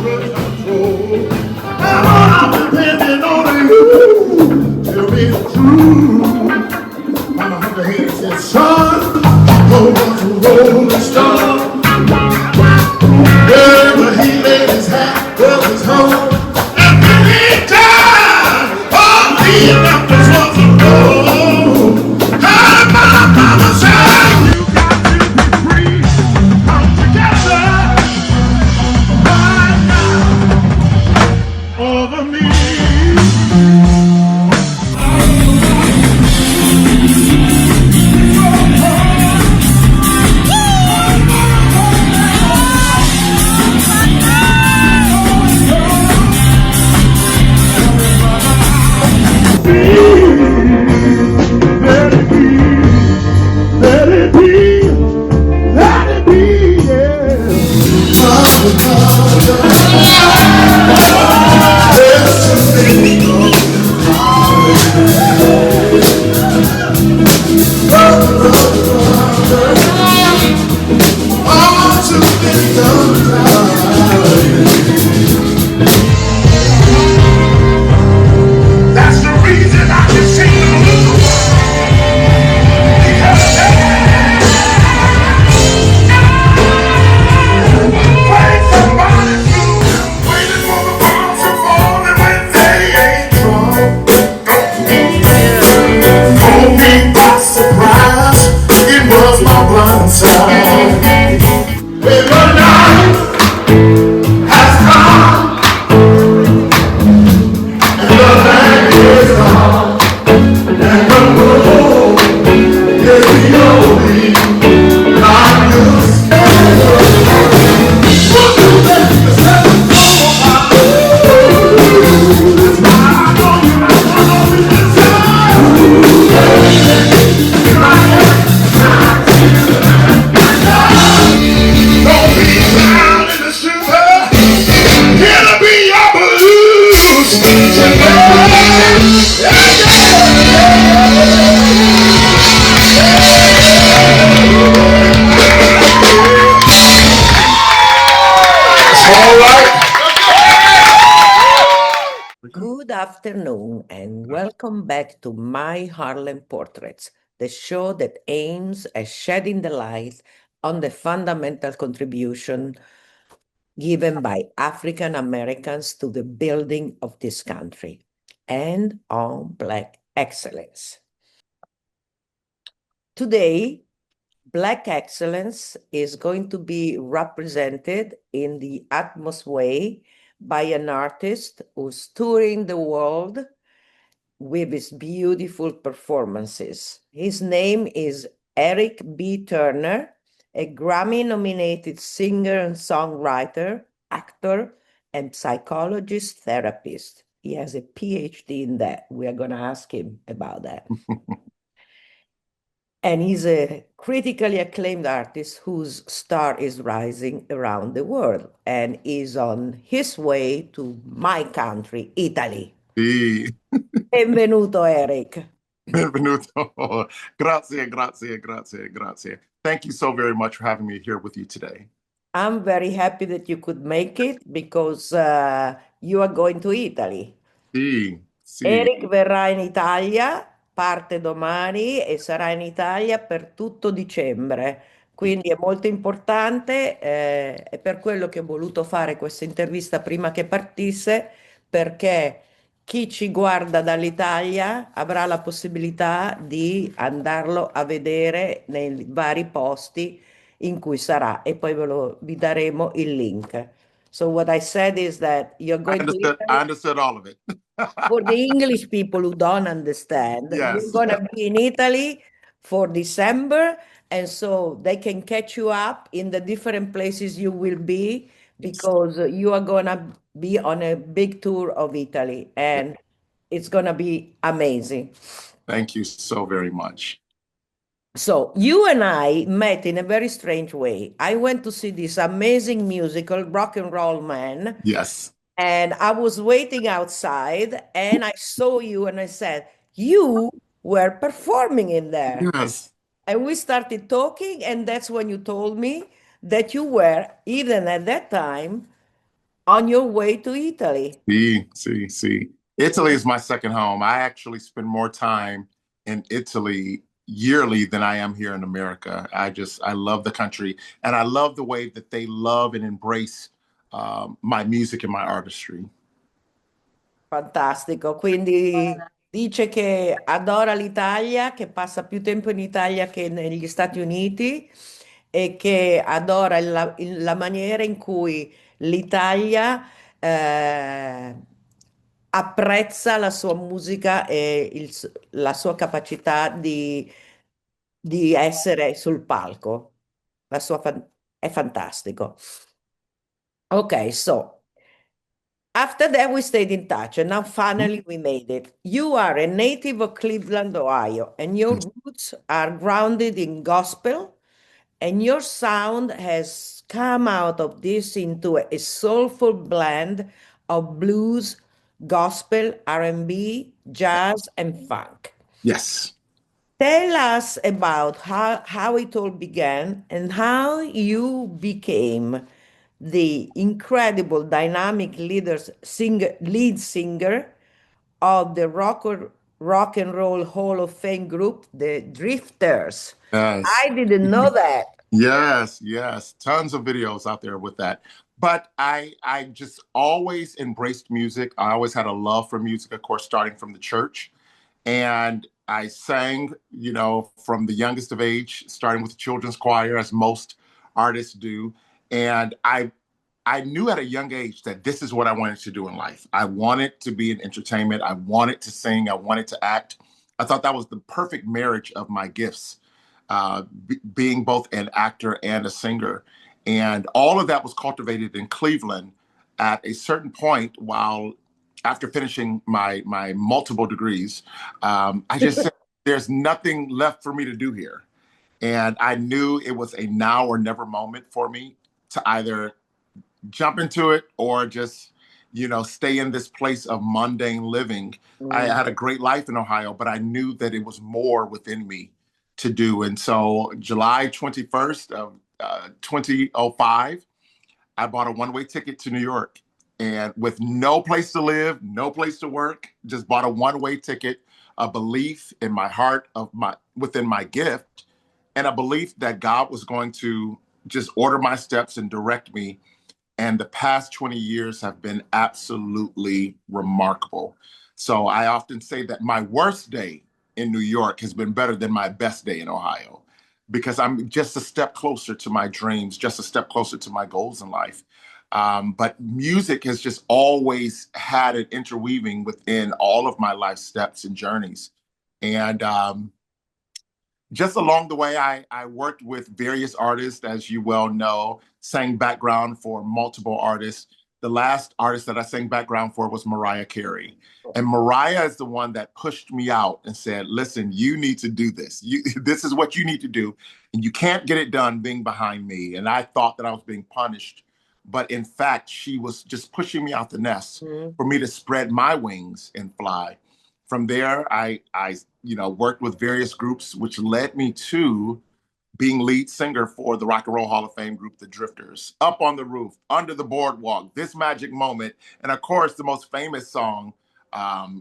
under control. And I'm depending on you. Tell me the truth. My hand said, son, go on to Rolling Stone. Yeah, but he laid his hat, was his home. And when he died, all the numbers was a blow. How my mama said, you got to be free. Come together right now over me. Let it be, let it be, let it be, yeah. That's the reason I can sing the blues. Because wait somebody through, waiting for the bombs to fall, and when they ain't drunk, caught me by surprise. It was my blind side. When the night has come and the night is gone, and the world is the only light you'll see. Would you let me set the soul on fire? It's why I know you're not gonna be inside. Don't be down in the sugar. It'll be your blues. All right. Good afternoon and welcome back to My Harlem Portraits, the show that aims at shedding the light on the fundamental contribution given by African Americans to the building of this country and on Black excellence. Today, Black excellence is going to be represented in the utmost way by an artist who's touring the world with his beautiful performances. His name is Eric B. Turner, a Grammy-nominated singer and songwriter, actor, and psychologist therapist. He has a PhD in that. We are going to ask him about that. And he's a critically acclaimed artist whose star is rising around the world and is on his way to my country, Italy. Sì. Benvenuto, Eric. Benvenuto. Grazie, grazie, grazie, grazie. Thank you so very much for having me here with you today. I'm very happy that you could make it because you are going to Italy. Sì, sì. Eric verrà in Italia, parte domani e sarà in Italia per tutto dicembre. Quindi è molto importante, è per quello che ho voluto fare questa intervista prima che partisse, perché chi ci guarda dall'Italia avrà la possibilità di andarlo a vedere nei vari posti in cui sarà e poi vi daremo il link. So what I said is that you're going to Italy. I understood all of it. For the English people who don't understand, Yes. you're going to be in Italy for December, and so they can catch you up in the different places you will be because you are going to be on a big tour of Italy, and it's going to be amazing. Thank you so very much. So you and I met in a very strange way. I went to see this amazing musical, Rock and Roll Man. Yes. And I was waiting outside and I saw you and I said, you were performing in there. Yes. And we started talking, and that's when you told me that you were, even at that time, on your way to Italy. See. Italy is my second home. I actually spend more time in Italy yearly than I am here in America. I love the country, and I love the way that they love and embrace my music and my artistry. Fantastico, quindi dice che adora l'Italia, che passa più tempo in Italia che negli Stati Uniti e che adora la maniera in cui l'Italia apprezza la sua musica e la sua capacità di essere sul palco. È fantastico. Ok, so. After that, we stayed in touch, and now finally we made it. You are a native of Cleveland, Ohio, and your roots are grounded in gospel, and your sound has come out of this into a soulful blend of blues, gospel, R&B, jazz, and funk. Yes. Tell us about how it all began and how you became the incredible dynamic lead singer of the rock and roll Hall of Fame group, the Drifters. Yes. I didn't know that. Yes. Tons of videos out there with that. But I just always embraced music. I always had a love for music, of course, starting from the church. And I sang, from the youngest of age, starting with the children's choir, as most artists do. And I knew at a young age that this is what I wanted to do in life. I wanted to be in entertainment. I wanted to sing. I wanted to act. I thought that was the perfect marriage of my gifts, being both an actor and a singer. And all of that was cultivated in Cleveland at a certain point while after finishing my multiple degrees. I just said, there's nothing left for me to do here. And I knew it was a now or never moment for me to either jump into it or just, stay in this place of mundane living. I Mm. had a great life in Ohio, but I knew that it was more within me to do. And so July 21st of 2005, I bought a one-way ticket to New York, and with no place to live, no place to work, just bought a one-way ticket, a belief in my heart within my gift, and a belief that God was going to just order my steps and direct me. And the past 20 years have been absolutely remarkable. So I often say that my worst day in New York has been better than my best day in Ohio, because I'm just a step closer to my dreams, just a step closer to my goals in life. But music has just always had an interweaving within all of my life steps and journeys. And just along the way, I worked with various artists, as you well know, sang background for multiple artists. The last artist that I sang background for was Mariah Carey. And Mariah is the one that pushed me out and said, listen, you need to do this. This is what you need to do. And you can't get it done being behind me. And I thought that I was being punished. But in fact, she was just pushing me out the nest Mm. for me to spread my wings and fly. From there, I worked with various groups, which led me to being lead singer for the Rock and Roll Hall of Fame group, the Drifters, Up on the Roof, Under the Boardwalk, This Magic Moment, and of course, the most famous song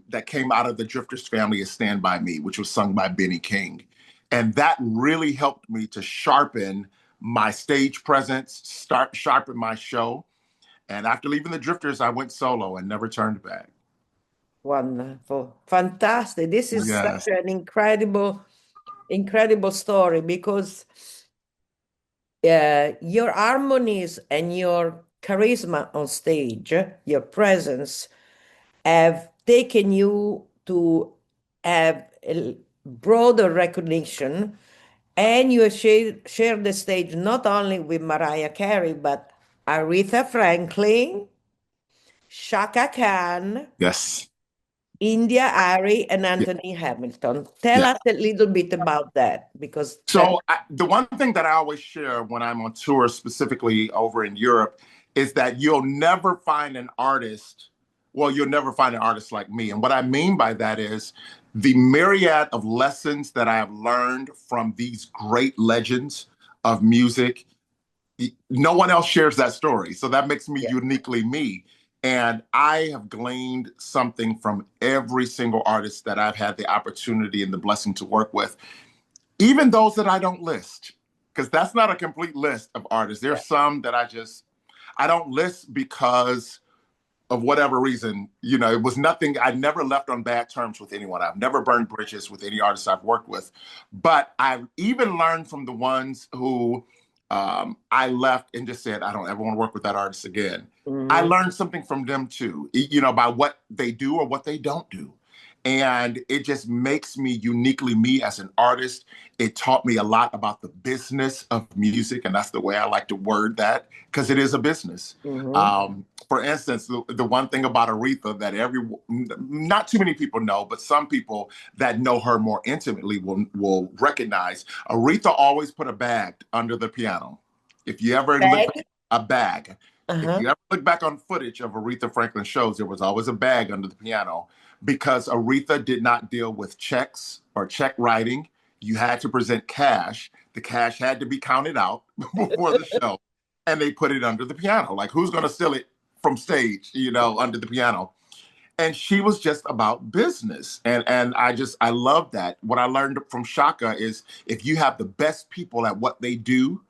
that came out of the Drifters family is Stand By Me, which was sung by Benny King. And that really helped me to sharpen my stage presence, sharpen my show. And after leaving the Drifters, I went solo and never turned back. Wonderful. Fantastic. This is such Yes. an incredible story because your harmonies and your charisma on stage, your presence, have taken you to have a broader recognition, and you have shared the stage not only with Mariah Carey, but Aretha Franklin, Shaka Khan, Yes. India Ari, and Anthony Hamilton. Tell Yeah. us a little bit about that because that. So the one thing that I always share when I'm on tour, specifically over in Europe, is that you'll never find an artist. Well, you'll never find an artist like me. And what I mean by that is the myriad of lessons that I have learned from these great legends of music no one else shares that story. So that makes me Yeah. uniquely me. And I have gleaned something from every single artist that I've had the opportunity and the blessing to work with, even those that I don't list, because that's not a complete list of artists. Yeah. There's some that I don't list because of whatever reason. You know, it was nothing. I never left on bad terms with anyone. I've never burned bridges with any artist I've worked with. But I've even learned from the ones who I left and just said, I don't ever want to work with that artist again. I Mhm. learned something from them too, you know, by what they do or what they don't do. And it just makes me uniquely me as an artist. It taught me a lot about the business of music. And that's the way I like to word that, because it is a business. Mhm. For instance, the one thing about Aretha that not too many people know, but some people that know her more intimately will recognize, Aretha always put a bag under the piano. If you ever look Bag? back, a bag. If Uh-huh. you ever look back on footage of Aretha Franklin shows, there was always a bag under the piano because Aretha did not deal with checks or check writing. You had to present cash. The cash had to be counted out before the show, and they put it under the piano. Like, who's going to steal it from stage, you know, under the piano? And she was just about business. And I love that. What I learned from Shaka is if you have the best people at what they do,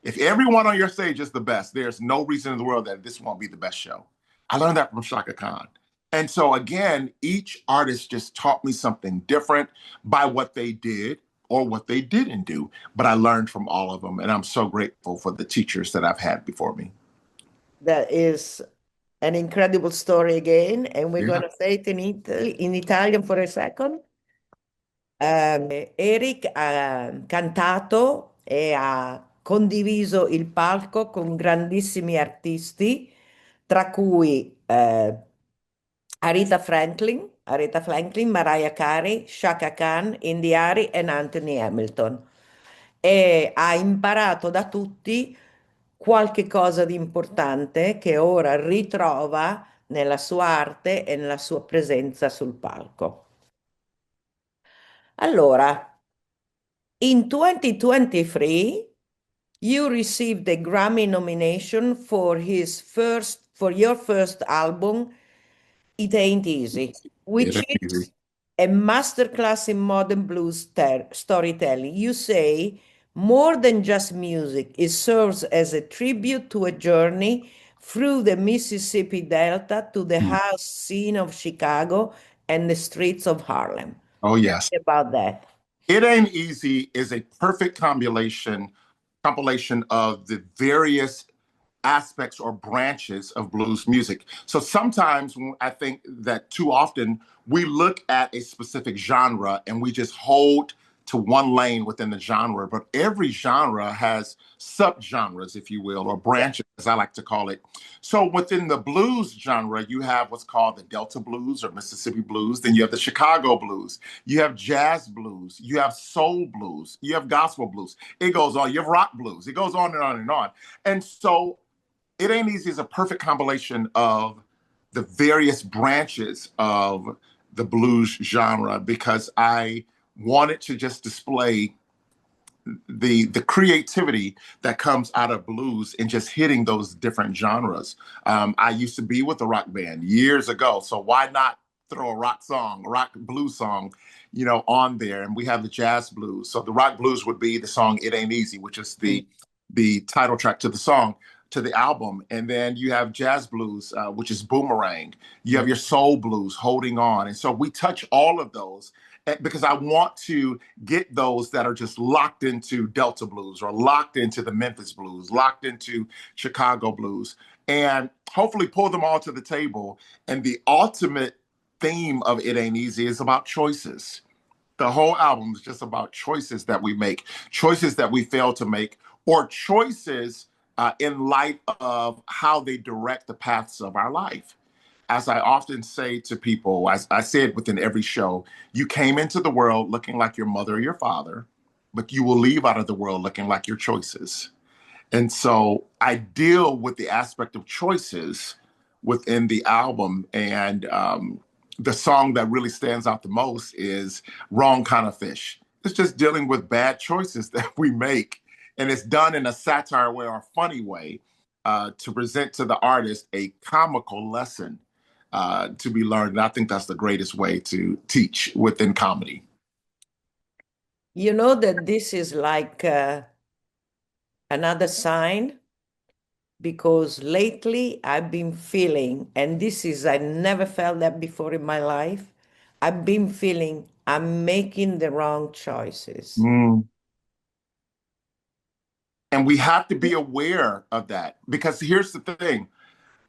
if everyone on your stage is the best, there's no reason in the world that this won't be the best show. I learned that from Shaka Khan. And so again, each artist just taught me something different by what they did or what they didn't do. But I learned from all of them. And I'm so grateful for the teachers that I've had before me. That is an incredible story again, and we're Yeah. going to say it in Italian for a second. Eric ha cantato e ha condiviso il palco con grandissimi artisti, tra cui Aretha Franklin, Mariah Carey, Shaka Khan, India.Arie e Anthony Hamilton. E ha imparato da tutti qualche cosa di importante che ora ritrova nella sua arte e nella sua presenza sul palco. Allora, in 2023, you received a Grammy nomination for your first album, It Ain't Easy, It which ain't easy. is a masterclass in modern blues storytelling. You say more than just music, it serves as a tribute to a journey through the Mississippi Delta to the house scene of Chicago and the streets of Harlem. Oh, Tell yes. me about that. It Ain't Easy is a perfect compilation of the various aspects or branches of blues music. So sometimes I think that too often we look at a specific genre and we just hold to one lane within the genre, but every genre has subgenres, if you will, or Yeah. branches, as I like to call it. So within the blues genre, you have what's called the Delta blues or Mississippi blues. Then you have the Chicago blues. You have jazz blues. You have soul blues. You have gospel blues. It goes on. You have rock blues. It goes on and on and on. And so it Ain't Easy is a perfect compilation of the various branches of the blues genre because I wanted to just display the creativity that comes out of blues and just hitting those different genres. I used to be with a rock band years ago, so why not throw a rock song, a rock blues song, you know, on there? And we have the jazz blues. So the rock blues would be the song "It Ain't Easy," which is the title track to the song, to the album. And then you have jazz blues, which is Boomerang. You have your soul blues, Holding On. And so we touch all of those because I want to get those that are just locked into Delta blues or locked into the Memphis blues, locked into Chicago blues, and hopefully pull them all to the table. And the ultimate theme of It Ain't Easy is about choices. The whole album is just about choices that we make, choices that we fail to make, or choices in light of how they direct the paths of our life. As I often say to people, as I say it within every show, you came into the world looking like your mother or your father, but you will leave out of the world looking like your choices. And so I deal with the aspect of choices within the album. And the song that really stands out the most is Wrong Kind of Fish. It's just dealing with bad choices that we make And it's done in a satire way or a funny way to present to the artist a comical lesson to be learned. And I think that's the greatest way to teach within comedy. You know that this is like another sign, because lately I've been feeling, and this is, I never felt that before in my life, I've been feeling I'm making the wrong choices. Mm. And we have to be aware of that, because here's the thing.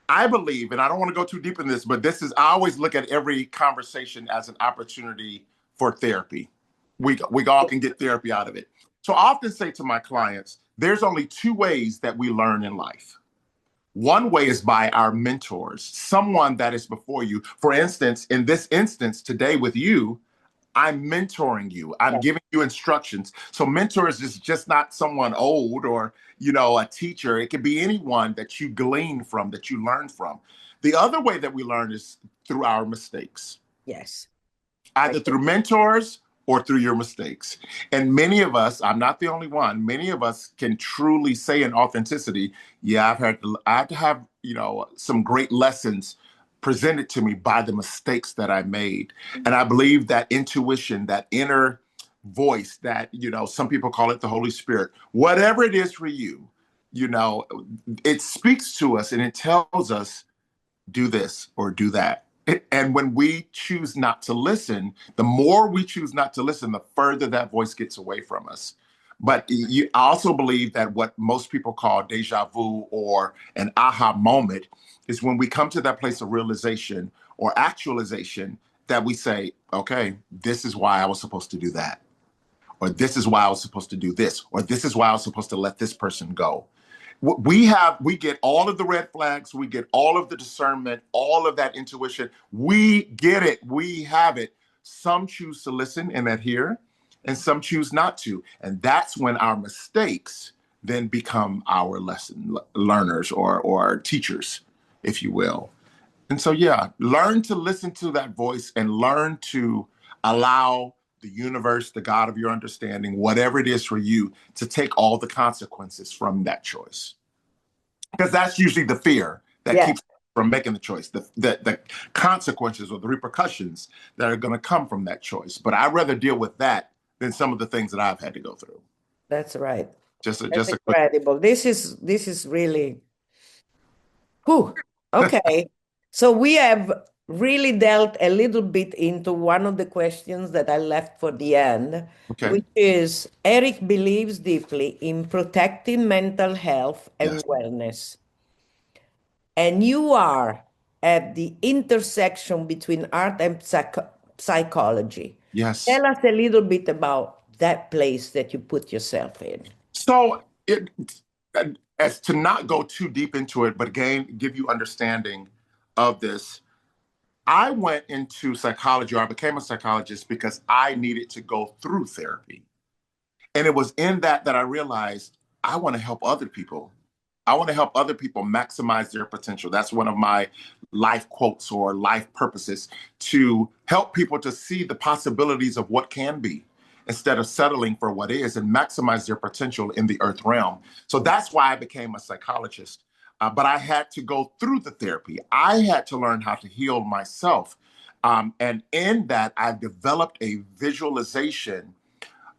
I believe, and I don't want to go too deep in this, but this is, I always look at every conversation as an opportunity for therapy. We all can get therapy out of it. So I often say to my clients, there's only two ways that we learn in life. One way is by our mentors, someone that is before you. For instance, in this instance today with you, I'm mentoring you. I'm Yeah. giving you instructions. So mentors is just not someone old or, a teacher. It could be anyone that you glean from, that you learn from. The other way that we learn is through our mistakes, Yes. either through mentors or through your mistakes. And many of us, I'm not the only one, many of us can truly say in authenticity, yeah, I have to have, some great lessons presented to me by the mistakes that I made. And I believe that intuition, that inner voice that, some people call it the Holy Spirit, whatever it is for you, it speaks to us and it tells us, do this or do that. And when we choose not to listen, the more we choose not to listen, the further that voice gets away from us. But I also believe that what most people call deja vu or an aha moment is when we come to that place of realization or actualization that we say, okay, this is why I was supposed to do that. Or this is why I was supposed to do this. Or this is why I was supposed to let this person go. We get all of the red flags, we get all of the discernment, all of that intuition. We get it, we have it. Some choose to listen and adhere, and some choose not to. And that's when our mistakes then become our lesson learners or teachers, if you will. And so, yeah, learn to listen to that voice and learn to allow the universe, the God of your understanding, whatever it is for you, to take all the consequences from that choice. Because that's usually the fear that Yeah, keeps from making the choice, the consequences or the repercussions that are going to come from that choice. But I'd rather deal with that than some of the things that I've had to go through. that's right. Just a, That's just a quick. incredible. This is really, whew. Okay. So we have really delved a little bit into one of the questions that I left for the end, Okay. which is Eric believes deeply in protecting mental health and Yes. wellness. And you are at the intersection between art and psychology. Yes. Tell us a little bit about that place that you put yourself in. So as to not go too deep into it, but again, give you understanding of this. I went into psychology, or I became a psychologist because I needed to go through therapy. And it was in that I realized I want to help other people. I want to help other people maximize their potential. That's one of my life quotes or life purposes, to help people to see the possibilities of what can be instead of settling for what is, and maximize their potential in the earth realm. So that's why I became a psychologist. But I had to go through the therapy. I had to learn how to heal myself. And in that, I've developed a visualization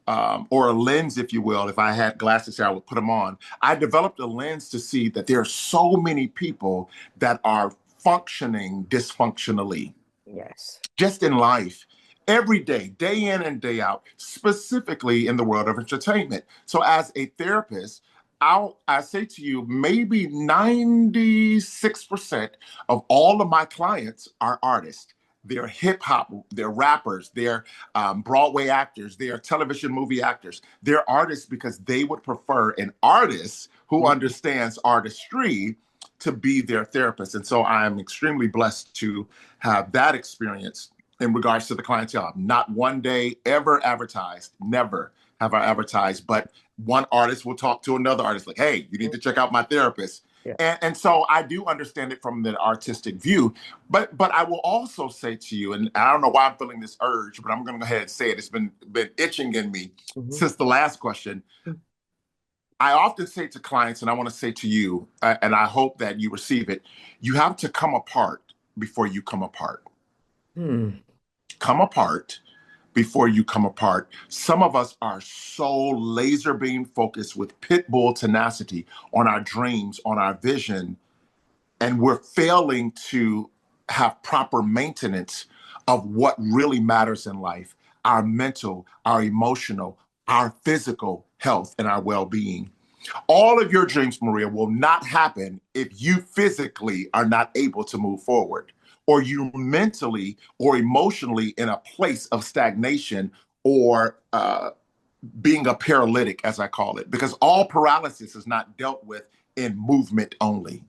or a lens, if you will. If I had glasses here, I would put them on. I developed a lens to see that there are so many people that are functioning dysfunctionally Yes. just in life, every day in and day out, specifically in the world of entertainment. So as a therapist, I say to you, maybe 96% of all of my clients are artists. They're hip hop, they're rappers, they're Broadway actors, they're television movie actors. They're artists because they would prefer an artist who understands artistry to be their therapist. And so I'm extremely blessed to have that experience in regards to the clientele. Not one day ever advertised, never have I advertised, but one artist will talk to another artist like, hey, you need to check out my therapist. Yeah. And so I do understand it from the artistic view, but I will also say to you, and I don't know why I'm feeling this urge, but I'm going to go ahead and say it. It's been itching in me since the last question. I often say to clients, and I want to say to you, and I hope that you receive it, you have to come apart before you come apart. Hmm. Come apart before you come apart. Some of us are so laser beam focused with pit bull tenacity on our dreams, on our vision, and we're failing to have proper maintenance of what really matters in life, our mental, our emotional, our physical health, and our well-being. All of your dreams, Maria, will not happen if you physically are not able to move forward, or you mentally or emotionally in a place of stagnation, or being a paralytic, as I call it, because all paralysis is not dealt with in movement only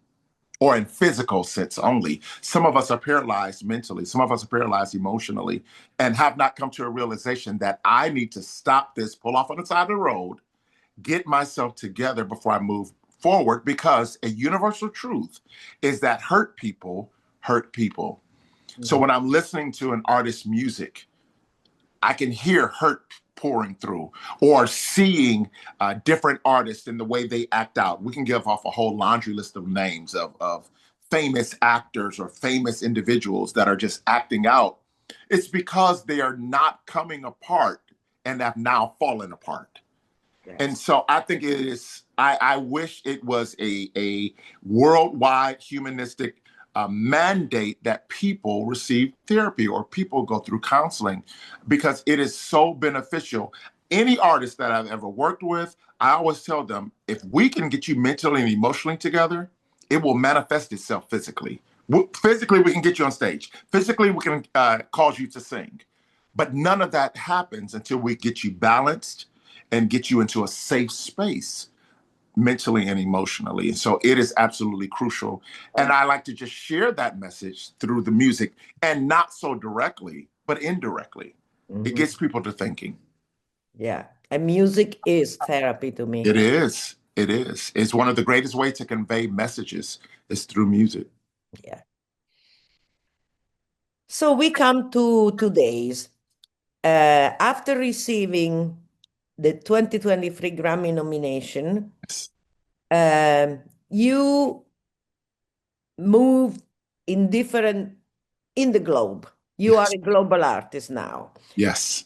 or in physical sense only. Some of us are paralyzed mentally, some of us are paralyzed emotionally, and have not come to a realization that I need to stop this, pull off on the side of the road, get myself together before I move forward, because a universal truth is that hurt people hurt people. So Mhm. when I'm listening to an artist's music, I can hear hurt pouring through, or seeing different artists and the way they act out. We can give off a whole laundry list of names of famous actors or famous individuals that are just acting out. It's because they are not coming apart and have now fallen apart. And Yes. so I think it is, I wish it was a worldwide humanistic mandate that people receive therapy or people go through counseling, because it is so beneficial. Any artist that I've ever worked with, I always tell them, if we can get you mentally and emotionally together, it will manifest itself physically. Physically, we can get you on stage. Physically, we can cause you to sing. But none of that happens until we get you balanced and get you into a safe space mentally and emotionally. And so it is absolutely crucial. And I like to just share that message through the music, and not so directly, but indirectly. It Mhm. gets people to thinking. Yeah. And music is therapy to me. It is. It is. It's one of the greatest ways to convey messages is through music. Yeah. So we come to today's. After receiving the 2023 Grammy nomination, Yes. you moved in different in the globe. You are Yes. a global artist now. Yes.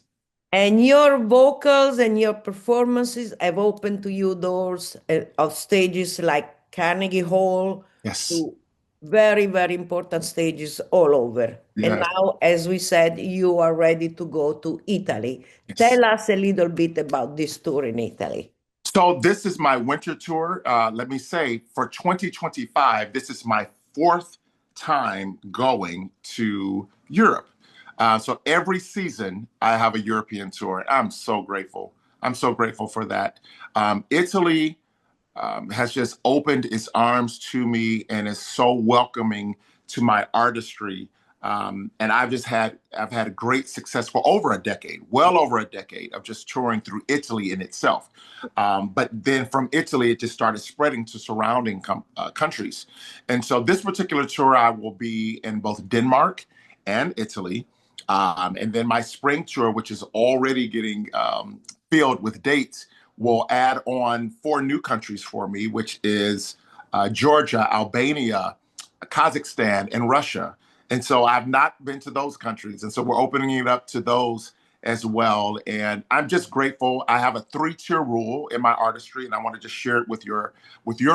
And your vocals and your performances have opened to you doors of stages like Carnegie Hall Yes. to very, very important stages all over. And Yes. now, as we said, you are ready to go to Italy. Yes. Tell us a little bit about this tour in Italy. So this is my winter tour. Let me say, for 2025, this is my fourth time going to Europe. So every season I have a European tour. I'm so grateful. I'm so grateful for that. Italy has just opened its arms to me and is so welcoming to my artistry. And I've had a great success for over a decade, well over a decade of just touring through Italy in itself. But then from Italy, it just started spreading to surrounding countries. And so this particular tour, I will be in both Denmark and Italy. And then my spring tour, which is already getting filled with dates, will add on four new countries for me, which is Georgia, Albania, Kazakhstan, and Russia. And so I've not been to those countries. And so we're opening it up to those as well. And I'm just grateful. I have a three-tier rule in my artistry, and I want to just share it with your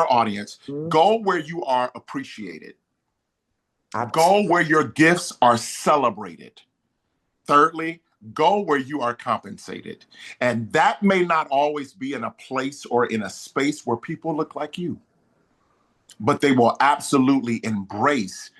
audience. Mm, Go where you are appreciated. Go absolutely. where your gifts are celebrated. Thirdly, go where you are compensated. And that may not always be in a place or in a space where people look like you, but they will absolutely embrace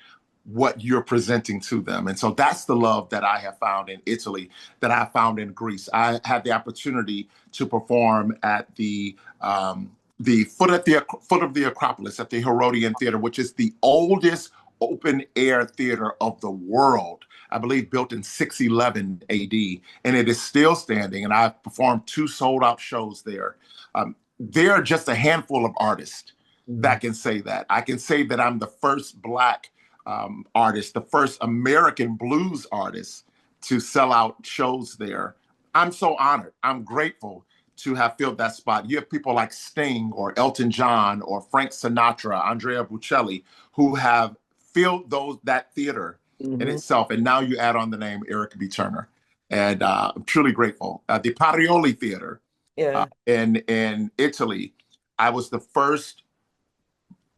what you're presenting to them. And so that's the love that I have found in Italy, that I found in Greece. I had the opportunity to perform at the foot of the Acropolis at the Herodian Theater, which is the oldest open air theater of the world. I believe built in 611 AD, and it is still standing. And I've performed two sold out shows there. There are just a handful of artists Mm. that can say that. I can say that I'm the first Black artist, the first American blues artist to sell out shows there. I'm so honored. I'm grateful to have filled that spot. You have people like Sting or Elton John or Frank Sinatra, Andrea Bocelli, who have filled that theater in itself. And now you add on the name Eric B. Turner. And I'm truly grateful. The Parioli Theater in Italy, I was the first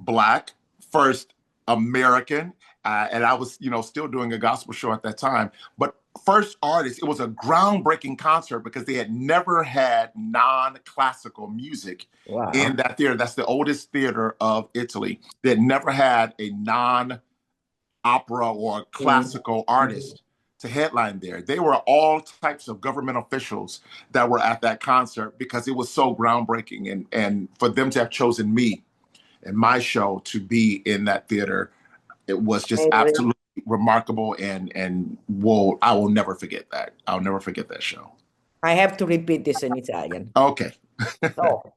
Black, first American, and I was, still doing a gospel show at that time, but first artist. It was a groundbreaking concert because they had never had non-classical music in that theater. That's the oldest theater of Italy. They had never had a non-opera or classical artist to headline there. They were all types of government officials that were at that concert because it was so groundbreaking. And for them to have chosen me and my show to be in that theater, it was just absolutely remarkable. And whoa, I will never forget that. I'll never forget that show. I have to repeat this in Italian. Okay. So,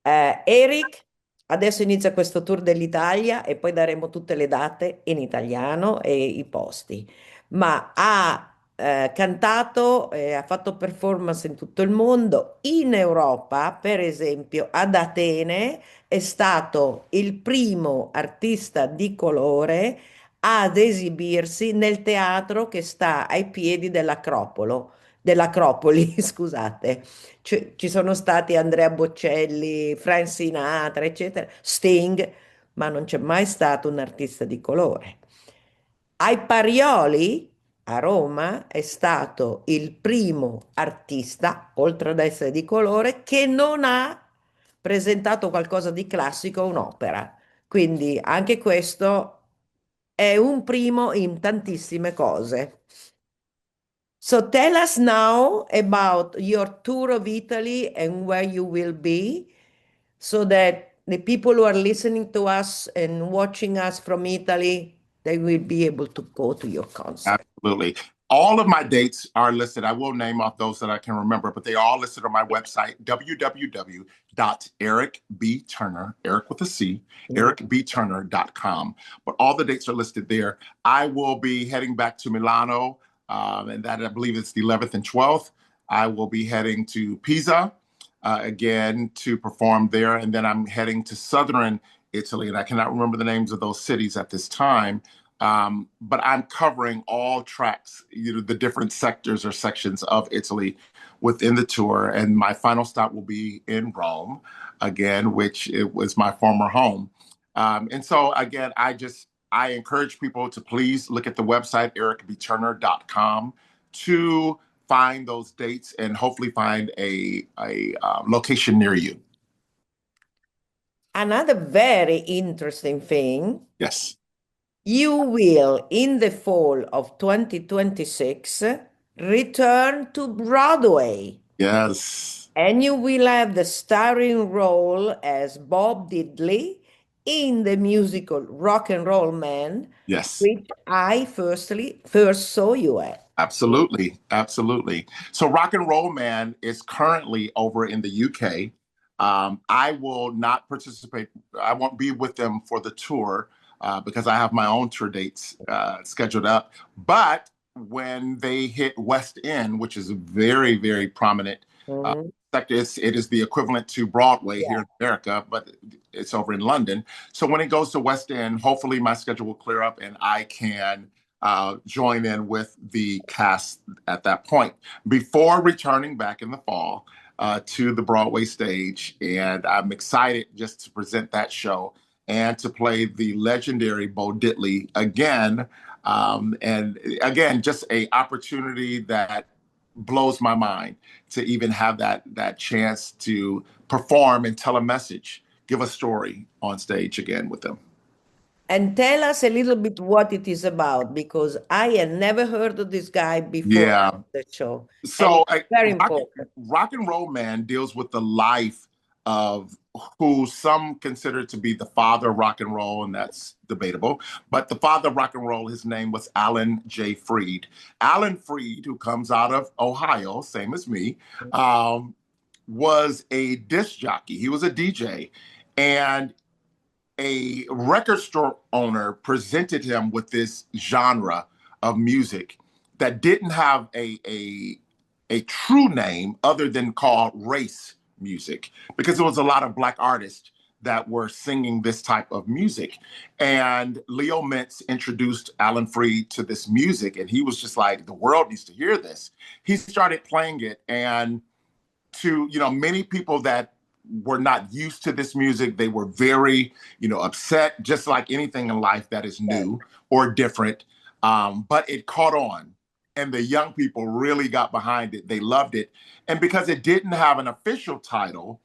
Eric, adesso inizia questo tour dell'Italia e poi daremo tutte le date in italiano e i posti. Ma ha cantato, ha fatto performance in tutto il mondo. In Europa, per esempio, ad Atene, è stato il primo artista di colore ad esibirsi nel teatro che sta ai piedi dell'Acropoli, scusate. Ci sono stati Andrea Bocelli, Frank Sinatra, eccetera, Sting, ma non c'è mai stato un artista di colore. Ai Parioli, a Roma, è stato il primo artista, oltre ad essere di colore, che non ha presentato qualcosa di classico, un'opera. Quindi anche questo è un primo in tantissime cose. So tell us now about your tour of Italy and where you will be, so that the people who are listening to us and watching us from Italy, they will be able to go to your concert. Absolutely. All of my dates are listed. I will name off those that I can remember, but they are all listed on my website, www.ericbturner, Eric with a C, ericbturner.com. But all the dates are listed there. I will be heading back to Milano, and that I believe is the 11th and 12th. I will be heading to Pisa again to perform there, and then I'm heading to southern Italy, and I cannot remember the names of those cities at this time. But I'm covering all tracks, the different sectors or sections of Italy within the tour. And my final stop will be in Rome again, which it was my former home. And so again, I encourage people to please look at the website, ericbturner.com, to find those dates and hopefully find a location near you. Another very interesting thing. Yes. You will, in the fall of 2026, return to Broadway. Yes. And you will have the starring role as Bob Diddley in the musical Rock and Roll Man, Yes. which I first saw you at. Absolutely. Absolutely. So Rock and Roll Man is currently over in the UK. I will not participate. I won't be with them for the tour because I have my own tour dates scheduled up. But when they hit West End, which is a very, very prominent sector, it is the equivalent to Broadway here in America, but it's over in London. So when it goes to West End, hopefully my schedule will clear up and I can join in with the cast at that point before returning back in the fall to the Broadway stage. And I'm excited just to present that show and to play the legendary Bo Diddley again. And again, just an opportunity that blows my mind to even have that chance to perform and tell a message, give a story on stage again with them. And tell us a little bit what it is about, because I had never heard of this guy before the show. So very important. Rock and Roll Man deals with the life of who some consider to be the father of rock and roll, and that's debatable. But the father of rock and roll, his name was Alan J. Freed. Alan Freed, who comes out of Ohio, same as me, was a disc jockey. He was a DJ. And a record store owner presented him with this genre of music that didn't have a a true name other than called race music, because there was a lot of Black artists that were singing this type of music. And Leo Mintz introduced Alan Freed to this music, and he was just like, the world needs to hear this. He started playing it, and to, many people that were not used to this music, they were very, upset, just like anything in life that is new or different. But it caught on, and the young people really got behind it. They loved it. And because it didn't have an official title,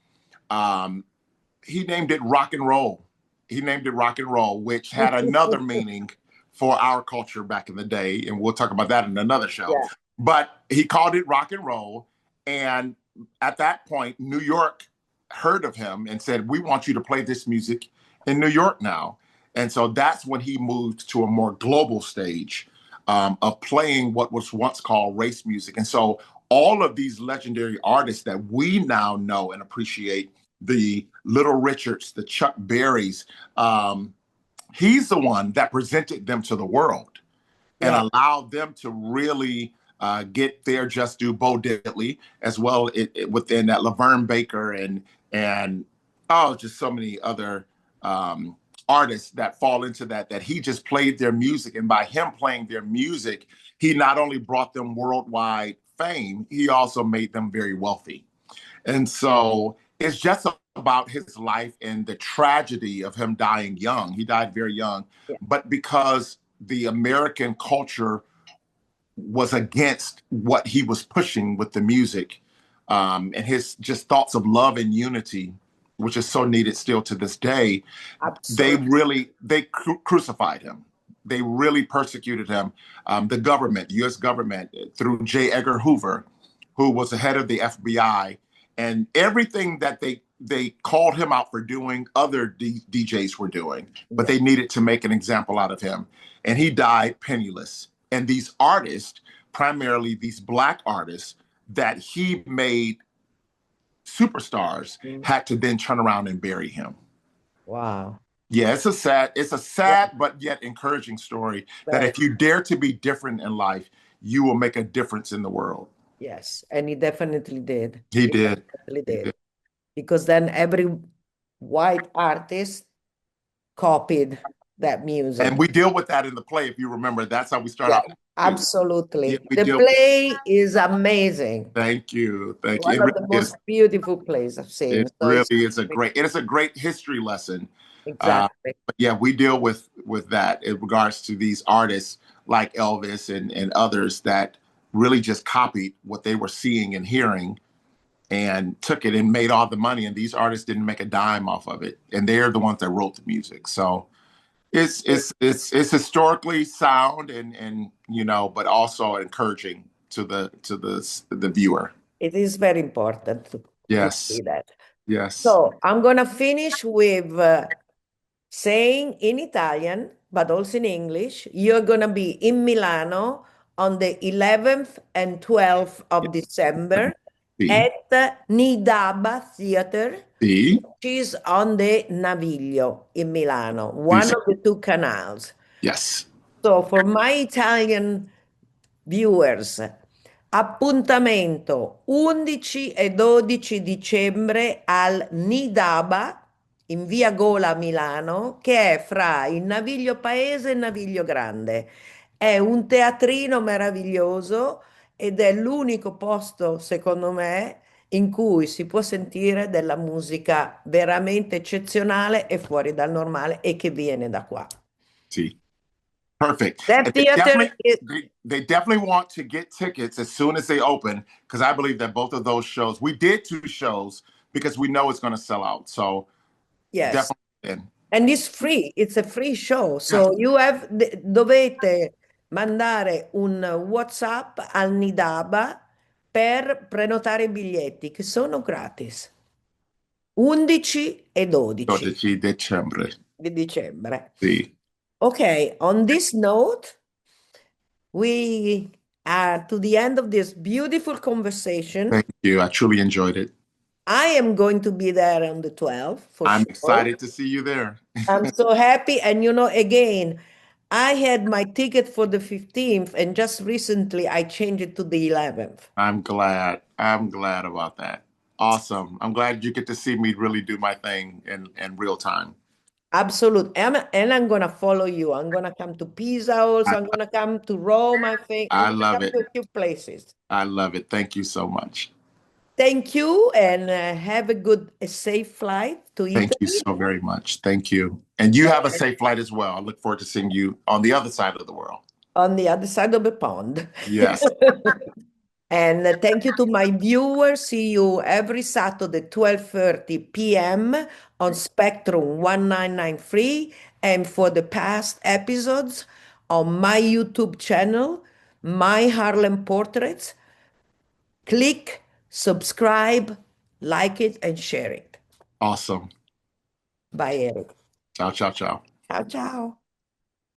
he named it rock and roll. He named it rock and roll, which had another meaning for our culture back in the day. And we'll talk about that in another show. Yeah. But he called it rock and roll. And at that point, New York heard of him and said, we want you to play this music in New York now. And so that's when he moved to a more global stage of playing what was once called race music. And so all of these legendary artists that we now know and appreciate, the Little Richards, the Chuck Berrys, he's the one that presented them to the world and allowed them to really get their just due. Bo Diddley, as well within that, Laverne Baker and just so many other artists that fall into that he just played their music. And by him playing their music, he not only brought them worldwide fame, he also made them very wealthy. And so it's just about his life and the tragedy of him dying young. He died very young, but because the American culture was against what he was pushing with the music, and his just thoughts of love and unity, which is so needed still to this day. Absolutely. They crucified him. They really persecuted him. The government, U.S. government, through J. Edgar Hoover, who was the head of the FBI, and everything that they called him out for doing, other DJs were doing, but they needed to make an example out of him. And he died penniless. And these artists, primarily these Black artists that he made superstars, had to then turn around and bury him. Wow. Yeah, it's a sad but yet encouraging story that if you dare to be different in life, you will make a difference in the world. Yes, and he definitely did. He did. Definitely did. Because then every white artist copied that music. And we deal with that in the play, if you remember. That's how we start out. Absolutely. The play is amazing. Thank you. Thank you. you. One of the most beautiful plays I've seen. It really is a great history lesson. Exactly. But yeah, we deal with that in regards to these artists like Elvis and others that really just copied what they were seeing and hearing and took it and made all the money. And these artists didn't make a dime off of it. And they're the ones that wrote the music. So it's historically sound and but also encouraging to the viewer. It is very important to see that. Yes. So I'm gonna finish with saying in Italian, but also in English. You're gonna be in Milano on the 11th and 12th of December at Nidaba Theater. She's on the Naviglio in Milano, one of the two canals. Yes. So for my Italian viewers, appuntamento 11 e 12 dicembre al Nidaba in via Gola a Milano, che è fra il Naviglio Paese e il Naviglio Grande. È un teatrino meraviglioso ed è l'unico posto, secondo me, in cui si può sentire della musica veramente eccezionale e fuori dal normale e che viene da qua. Sì. Perfect. That theater they definitely want to get tickets as soon as they open, because I believe that both of those shows, we did 2 shows because we know it's going to sell out. So yes. Definitely. And it's free. It's a free show. So dovete mandare un WhatsApp al Nidaba per prenotare i biglietti, che sono gratis. 11 e 12. 12 dicembre. Di dicembre. Sì. Okay, on this note, we are to the end of this beautiful conversation. Thank you. I truly enjoyed it. I am going to be there on the 12th. I'm excited to see you there. I'm so happy. And again, I had my ticket for the 15th, and just recently I changed it to the 11th. I'm glad. I'm glad about that. Awesome. I'm glad you get to see me really do my thing in real time. Absolutely. And I'm gonna follow you. I'm gonna come to Pisa also. I'm gonna come to Rome, I think. I'm I gonna love come it. to a few places. I love it. Thank you so much. Thank you, and have a safe flight to Thank you Italy. so very much. Thank you. And you have a safe flight as well. I look forward to seeing you on the other side of the world. On the other side of the pond. Yes. And thank you to my viewers. See you every Saturday, 12:30 p.m. on Spectrum 1993. And for the past episodes on my YouTube channel, My Harlem Portraits, click, subscribe, like it, and share it. Awesome. Bye, Eric. Ciao, ciao, ciao. Ciao, ciao.